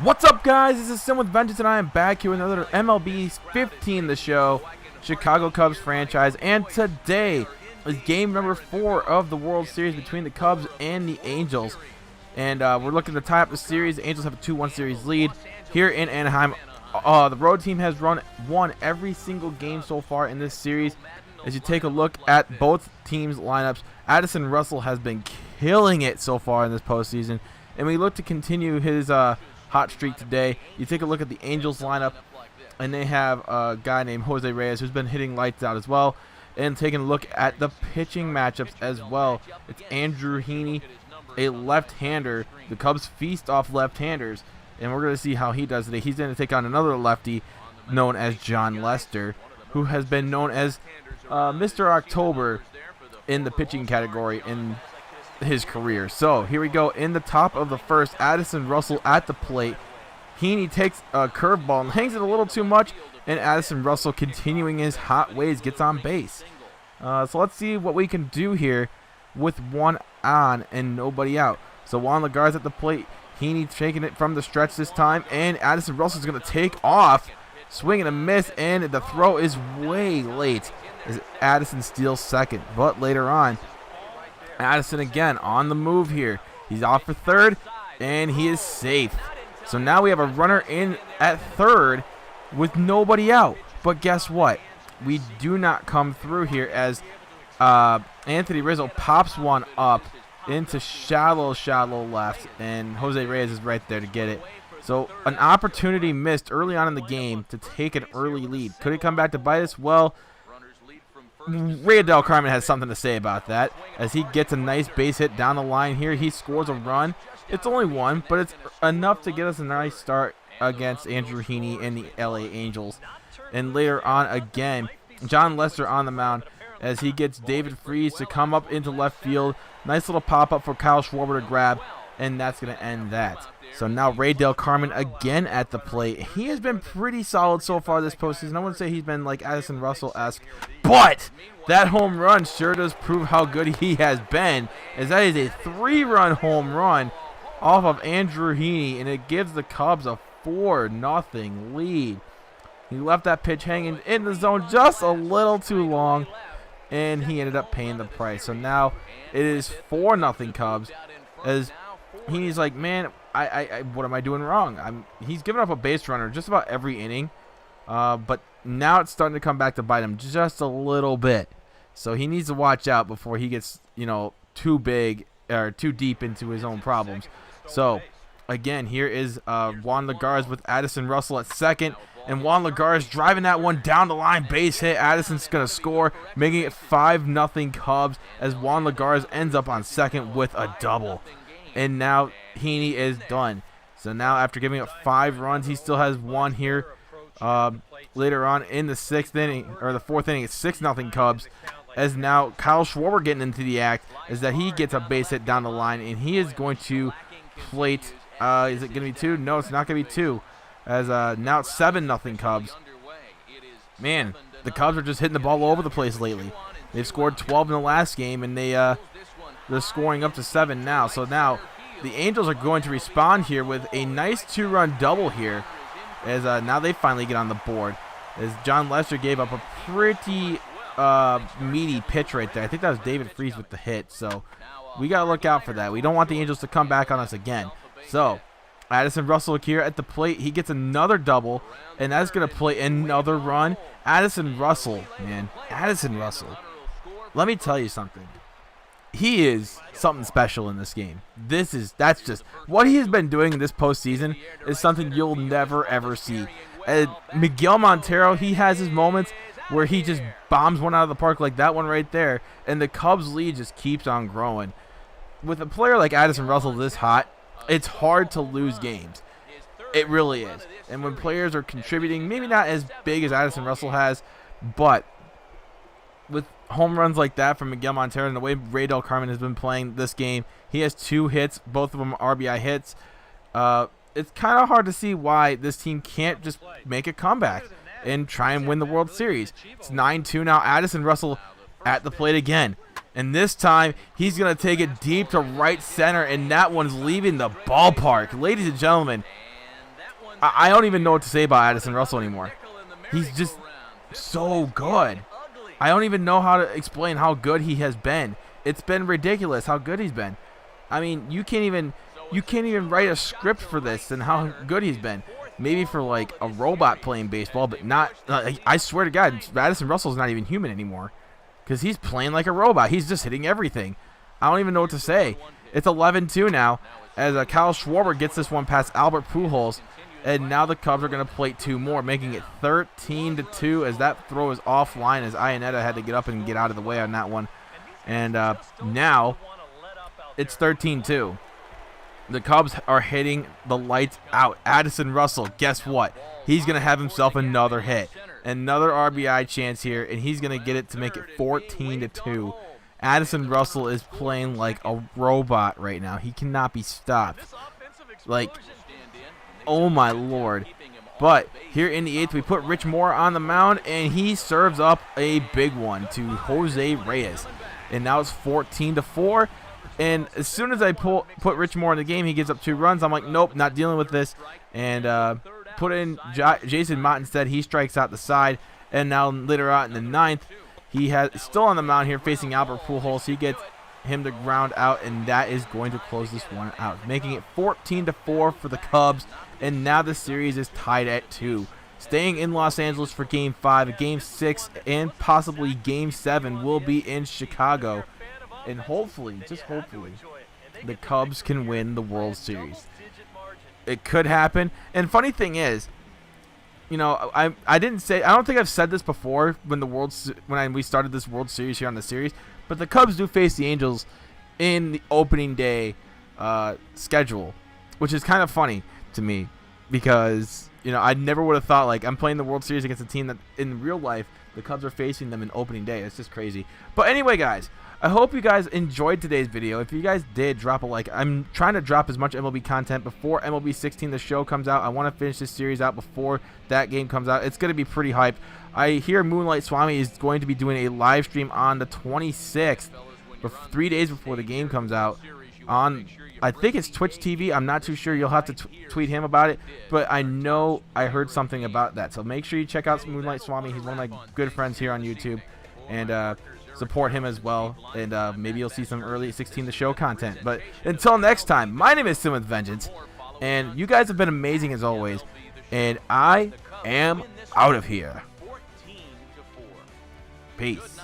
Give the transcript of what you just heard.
What's up, guys? This is Sim with Vengeance, and I am back here with another MLB 15 The Show, Chicago Cubs franchise. And today is game number 4 of the World Series between the Cubs and the Angels. And we're looking to tie up the series. The Angels have a 2-1 series lead here in Anaheim. The road team has won every single game so far in this series. As you take a look at both teams' lineups, Addison Russell has been killing it so far in this postseason, and we look to continue his hot streak today. You take a look at the Angels lineup, and they have a guy named Jose Reyes who's been hitting lights out as well. And taking a look at the pitching matchups as well, it's Andrew Heaney, a left-hander. The Cubs feast off left-handers, and we're going to see how he does today. He's going to take on another lefty known as John Lester, who has been known as Mr. October in the pitching category in his career. So here we go. In the top of the first, Addison Russell at the plate. Heaney takes a curveball and hangs it a little too much, and Addison Russell, continuing his hot ways, gets on base. So let's see what we can do here with one on and nobody out. So Juan Lagar's at the plate. Heaney taking it from the stretch this time, and Addison Russell's going to take off. Swing and a miss, and the throw is way late as Addison steals second. But later on, Addison again on the move here. He's off for third, and he is safe. So now we have a runner in at third with nobody out. But guess what? We do not come through here as Anthony Rizzo pops one up into shallow left, and Jose Reyes is right there to get it. So an opportunity missed early on in the game to take an early lead. Could it come back to bite us? Well, Raydel Carmen has something to say about that, as he gets a nice base hit down the line here. He scores a run. It's only one, but it's enough to get us a nice start against Andrew Heaney and the LA Angels. And later on again, John Lester on the mound as he gets David Freese to come up into left field. Nice little pop-up for Kyle Schwarber to grab, and that's going to end that. So now Raydel Carmen again at the plate. He has been pretty solid so far this postseason. I wouldn't say he's been like Addison Russell-esque, but that home run sure does prove how good he has been, as that is a 3-run home run off of Andrew Heaney, and it gives the Cubs a 4-0 lead. He left that pitch hanging in the zone just a little too long, and he ended up paying the price. So now it is 4-0 Cubs, as Heaney's like, man, what am I doing wrong? He's given up a base runner just about every inning, but now it's starting to come back to bite him just a little bit. So he needs to watch out before he gets, too big or too deep into his own problems. So again, here is Juan Lagar's with Addison Russell at second, and Juan Lagar's driving that one down the line, base hit. Addison's going to score, making it 5-0 Cubs, as Juan Lagar's ends up on second with a double. And now Heaney is done. So now after giving up 5 runs, he still has one here. Later on in the 6th inning, or the 4th inning, it's 6-0 Cubs. As now Kyle Schwarber getting into the act, is that he gets a base hit down the line, and he is going to plate. Is it going to be 2? No, it's not going to be 2. As now it's 7-0 Cubs. Man, the Cubs are just hitting the ball all over the place lately. They've scored 12 in the last game, and they're scoring up to 7 now. So now the Angels are going to respond here with a nice 2-run double here, as now they finally get on the board, as John Lester gave up a pretty meaty pitch right there. I think that was David Freese with the hit, so we got to look out for that. We don't want the Angels to come back on us again. So Addison Russell here at the plate. He gets another double, and that's going to play another run. Addison Russell, man. Addison Russell. Let me tell you something. He is something special in this game. That's just what he has been doing in this postseason is something you'll never ever see. Miguel Montero, he has his moments where he just bombs one out of the park like that one right there, and the Cubs lead just keeps on growing. With a player like Addison Russell this hot, it's hard to lose games. It really is. And when players are contributing, maybe not as big as Addison Russell has, but with home runs like that from Miguel Montero and the way Raydel Carmen has been playing this game, he has 2 hits, both of them RBI hits. It's kind of hard to see why this team can't just make a comeback and try and win the World Series. It's 9-2 now. Addison Russell at the plate again. And this time, he's going to take it deep to right center, and that one's leaving the ballpark. Ladies and gentlemen, I don't even know what to say about Addison Russell anymore. He's just so good. I don't even know how to explain how good he has been. It's been ridiculous how good he's been. I mean, you can't even write a script for this and how good he's been. Maybe for like a robot playing baseball, but not. I swear to God, Addison Russell's not even human anymore, because he's playing like a robot. He's just hitting everything. I don't even know what to say. It's 11-2 now, as Kyle Schwarber gets this one past Albert Pujols, and now the Cubs are going to plate 2 more, making it 13-2, as that throw is offline, as Iannetta had to get up and get out of the way on that one. And now it's 13-2. The Cubs are hitting the lights out. Addison Russell, guess what? He's going to have himself another hit. Another RBI chance here, and he's going to get it to make it 14-2. Addison Russell is playing like a robot right now. He cannot be stopped. Like, oh my Lord. But here in the 8th, we put Rich Moore on the mound, and he serves up a big one to Jose Reyes. And now it's 14-4. And as soon as I put Rich Moore in the game, he gives up 2 runs. I'm like, nope, not dealing with this. And put in Jason Mott instead. He strikes out the side. And now later on in the 9th, he has still on the mound here facing Albert Pujols. He gets him to ground out, and that is going to close this one out, making it 14-4 for the Cubs. And now the series is tied at 2. Staying in Los Angeles for Game 5, Game 6, and possibly Game 7 will be in Chicago. And hopefully, just hopefully, the Cubs can win the World Series. It could happen. And funny thing is, you know, I don't think I've said this before when we started this World Series here on the series, but the Cubs do face the Angels in the opening day schedule, which is kind of funny to me, because, you know, I never would have thought, like, I'm playing the World Series against a team that in real life the Cubs are facing them in opening day. It's just crazy. But anyway, guys, I hope you guys enjoyed today's video. If you guys did, drop a like. I'm trying to drop as much MLB content before MLB 16, the show, comes out. I want to finish this series out before that game comes out. It's going to be pretty hype. I hear Moonlight Swami is going to be doing a live stream on the 26th, 3 days before the game comes out, on, I think it's Twitch TV. I'm not too sure. You'll have to tweet him about it, but I know I heard something about that. So make sure you check out Moonlight Swami. He's one of my good friends here on YouTube, and support him as well, and maybe you'll see some early 16 the show content. But until next time, my name is Sim with Vengeance, and you guys have been amazing as always, and I am out of here. Peace.